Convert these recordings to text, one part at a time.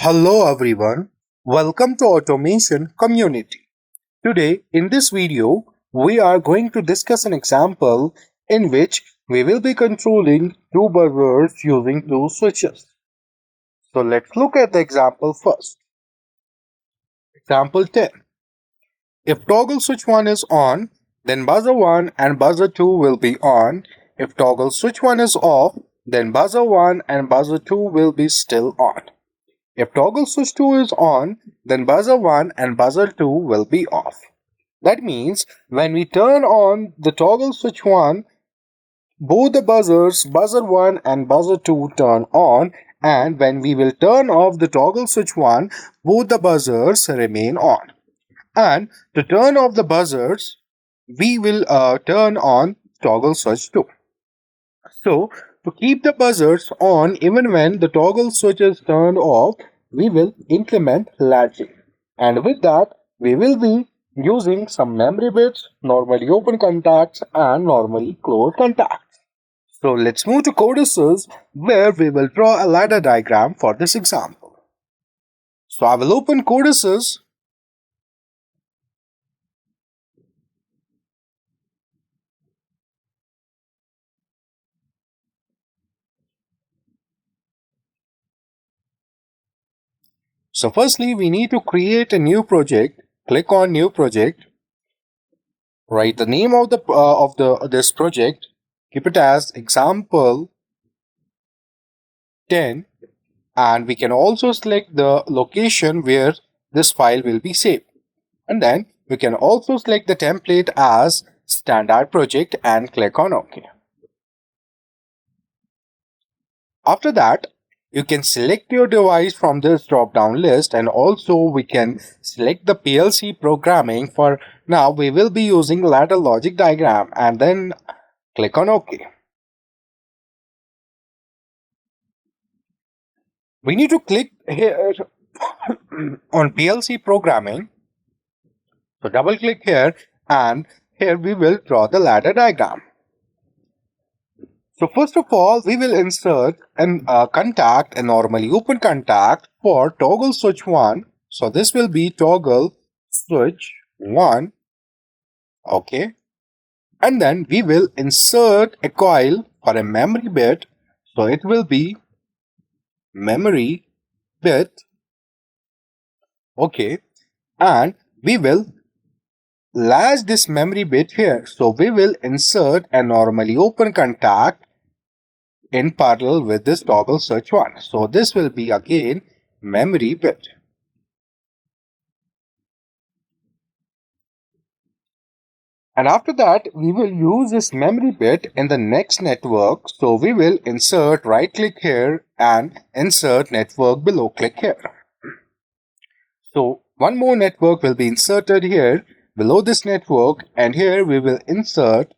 Hello everyone, welcome to Automation Community. Today in this video, we are going to discuss an example in which we will be controlling two buzzers using two switches. So let's look at the example first. Example 10. If toggle switch 1 is on, then buzzer 1 and buzzer 2 will be on. If toggle switch 1 is off, then buzzer 1 and buzzer 2 will be still on. If toggle switch 2 is on, then buzzer 1 and buzzer 2 will be off. That means when we turn on the toggle switch 1, both the buzzers, buzzer 1 and buzzer 2 turn on, and when we will turn off the toggle switch 1, both the buzzers remain on. And to turn off the buzzers, we will turn on toggle switch 2. So, to keep the buzzers on even when the toggle switch is turned off, we will implement latching. And with that, we will be using some memory bits, normally open contacts and normally closed contacts. So let's move to CODESYS, where we will draw a ladder diagram for this example. So I will open CODESYS. So firstly, we need to create a new project. Click on New Project. Write the name of this project. Keep it as Example 10, and we can also select the location where this file will be saved. And then we can also select the template as Standard Project and click on OK. After that, you can select your device from this drop-down list, and also we can select the PLC programming. For now, we will be using ladder logic diagram, and then click on OK. We need to click here on PLC programming. So double click here, and here we will draw the ladder diagram. So first of all, we will insert a contact, a normally open contact for toggle switch 1. So this will be toggle switch 1. Okay. And then we will insert a coil for a memory bit. So it will be memory bit. Okay. And we will latch this memory bit here. So we will insert a normally open contact in parallel with this toggle switch 1. So this will be again memory bit. And after that, we will use this memory bit in the next network. So we will insert, right click here and insert network below, click here. So one more network will be inserted here below this network, and here we will insert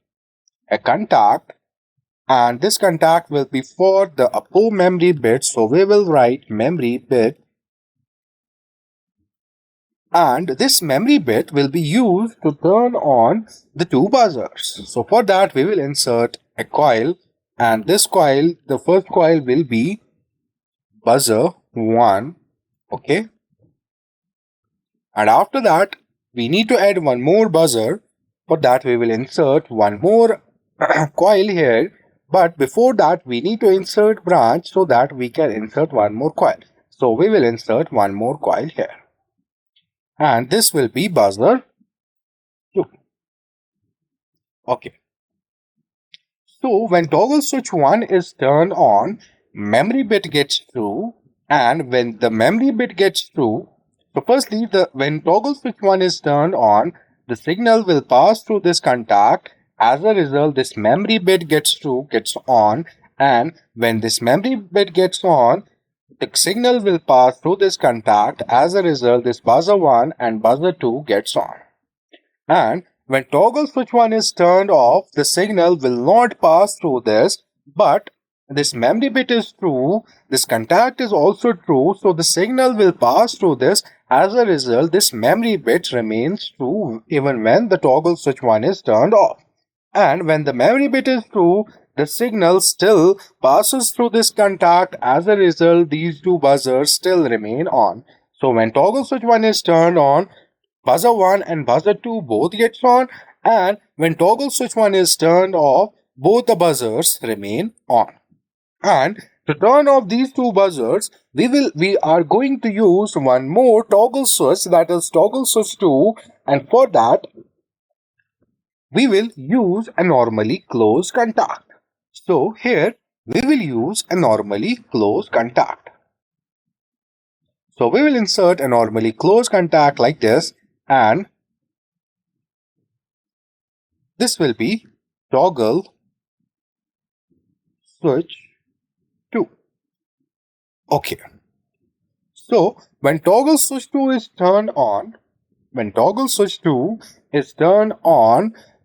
a contact. And this contact will be for the upper memory bit. So we will write memory bit. And this memory bit will be used to turn on the two buzzers. So for that, we will insert a coil. And this coil, the first coil will be buzzer 1. Okay. And after that, we need to add one more buzzer. For that, we will insert one more coil here. But before that, we need to insert branch so that we can insert one more coil. So we will insert one more coil here. And this will be buzzer 2. Okay. So when toggle switch 1 is turned on, memory bit gets through. And when the memory bit gets through, so firstly, when toggle switch 1 is turned on, the signal will pass through this contact. As a result, this memory bit gets on, and when this memory bit gets on, the signal will pass through this contact. As a result, this buzzer 1 and buzzer 2 gets on. And when toggle switch 1 is turned off, the signal will not pass through this, but this memory bit is true, this contact is also true, so the signal will pass through this. As a result, this memory bit remains true even when the toggle switch 1 is turned off. And when the memory bit is true, the signal still passes through this contact. As a result, these two buzzers still remain on. So when toggle switch 1 is turned on, buzzer 1 and buzzer 2 both gets on, and when toggle switch 1 is turned off, both the buzzers remain on. And to turn off these two buzzers, we are going to use one more toggle switch, that is toggle switch 2, and for that we will use a normally closed contact. So here we will use a normally closed contact. So we will insert a normally closed contact like this, and this will be toggle switch 2. Okay. So when toggle switch 2 is turned on,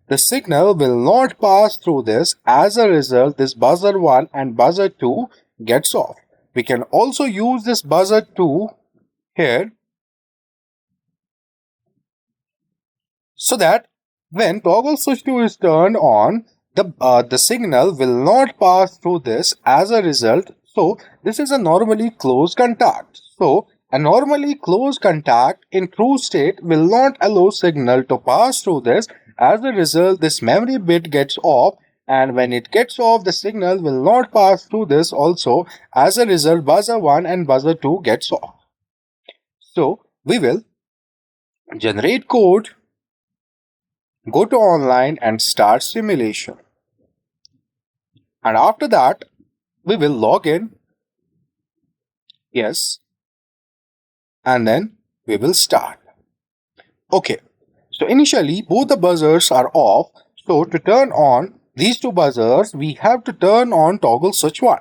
the signal will not pass through this. As a result, this buzzer 1 and buzzer 2 gets off. We can also use this buzzer 2 here, so that when toggle switch 2 is turned on, the signal will not pass through this. As a result, so this is a normally closed contact. So a normally closed contact in true state will not allow signal to pass through this. As a result, this memory bit gets off, and when it gets off, the signal will not pass through this also. As a result, buzzer 1 and buzzer 2 gets off. So we will generate code, go to online and start simulation. And after that, we will log in. Yes. And then we will start. Okay. So initially both the buzzers are off. So to turn on these two buzzers, we have to turn on toggle switch 1.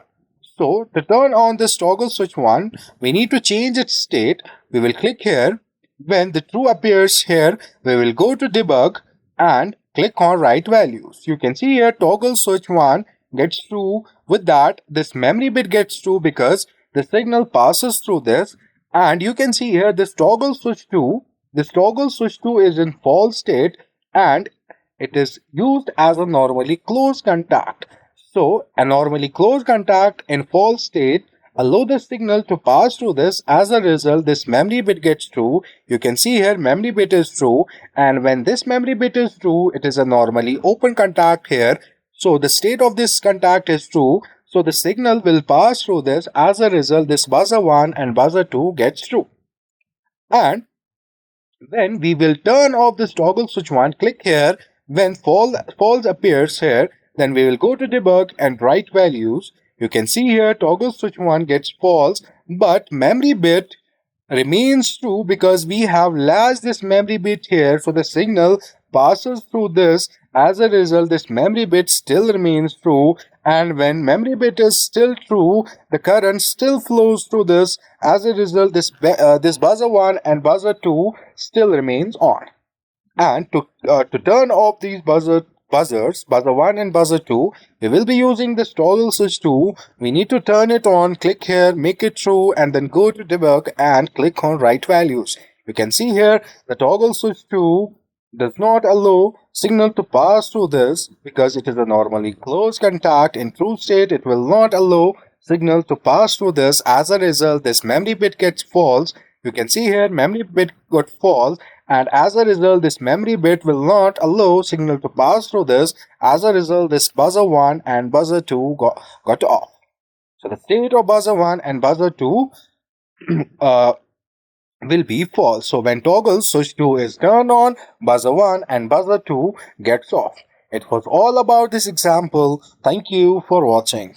So to turn on this toggle switch 1, we need to change its state. We will click here. When the true appears here, we will go to debug and click on write values. You can see here toggle switch 1 gets true. With that, this memory bit gets true because the signal passes through this. And you can see here this toggle switch 2 is in false state, and it is used as a normally closed contact. So a normally closed contact in false state allow the signal to pass through this. As a result, this memory bit gets true. You can see here memory bit is true, and when this memory bit is true, it is a normally open contact here. So the state of this contact is true. So the signal will pass through this. As a result, this buzzer 1 and buzzer 2 gets true. And then we will turn off this toggle switch 1. Click here. When false appears here, then we will go to debug and write values. You can see here toggle switch 1 gets false, but memory bit remains true because we have latched this memory bit here. So the signal passes through this. As a result, this memory bit still remains true, and when memory bit is still true, the current still flows through this. As a result, this buzzer 1 and buzzer 2 still remains on. And to turn off these buzzers, buzzer 1 and buzzer 2, we will be using this toggle switch 2. We need to turn it on, click here, make it true, and then go to debug and click on write values. You can see here the toggle switch 2 does not allow signal to pass through this because it is a normally closed contact. In true state, it will not allow signal to pass through this. As a result, this memory bit gets false. You can see here memory bit got false, and as a result, this memory bit will not allow signal to pass through this. As a result, this buzzer 1 and buzzer 2 got off. So the state of buzzer 1 and buzzer 2 will be false. So when toggle switch 2 is turned on, buzzer 1 and buzzer 2 gets off. It was all about this example. Thank you for watching.